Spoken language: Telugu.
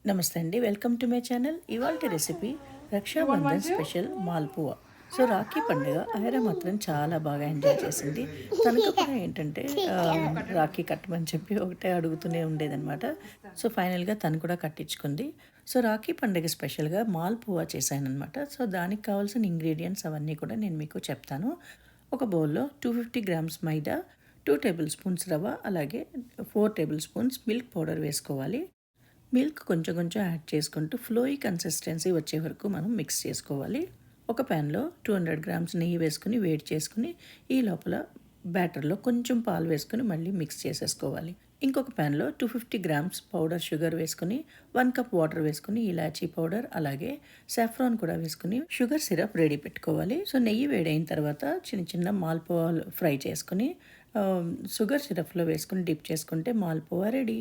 నమస్తే అండి. Welcome to my channel. ఇవాల్టి recipe Rakshabandhan special malpua. So, Rakhi పండుగ ఐరా మాత్రం చాలా బాగా ఎంజాయ్ చేసింది. తనకు కూడా ఏంటంటే రాఖీ కట్టమని చెప్పి ఒకటే అడుగుతూనే ఉండేదనమాట. సో, ఫైనల్‌గా తను కూడా కట్టించుకుంది. సో, రాఖీ పండుగ స్పెషల్‌గా మాల్పువా చేశాననమాట. సో, దానికి కావాల్సిన ఇంగ్రీడియంట్స్ అవన్నీ కూడా నేను మీకు చెప్తాను. ఒక బౌల్‌లో 250 గ్రామ్స్ మైదా, 2 టేబుల్ స్పూన్స్ రవ్వ, అలాగే 4 టేబుల్ స్పూన్స్ మిల్క్ పౌడర్ వేసుకోవాలి. మిల్క్ కొంచెం కొంచెం యాడ్ చేసుకుంటూ ఫ్లోయి కన్సిస్టెన్సీ వచ్చే వరకు మనం మిక్స్ చేసుకోవాలి. ఒక ప్యాన్లో 200 గ్రామ్స్ నెయ్యి వేసుకుని వేడి చేసుకుని ఈ లోపల బ్యాటర్లో కొంచెం పాలు వేసుకుని మళ్ళీ మిక్స్ చేసేసుకోవాలి. ఇంకొక ప్యాన్లో 250 గ్రామ్స్ పౌడర్ షుగర్ వేసుకుని 1 కప్ వాటర్ వేసుకుని ఇలాచీ పౌడర్ అలాగే సాఫ్రాన్ కూడా వేసుకుని షుగర్ సిరప్ రెడీ పెట్టుకోవాలి. సో నెయ్యి వేడైన తర్వాత చిన్న చిన్న మాల్పువాలు ఫ్రై చేసుకుని షుగర్ సిరప్లో వేసుకుని డిప్ చేసుకుంటే మాల్పువా రెడీ.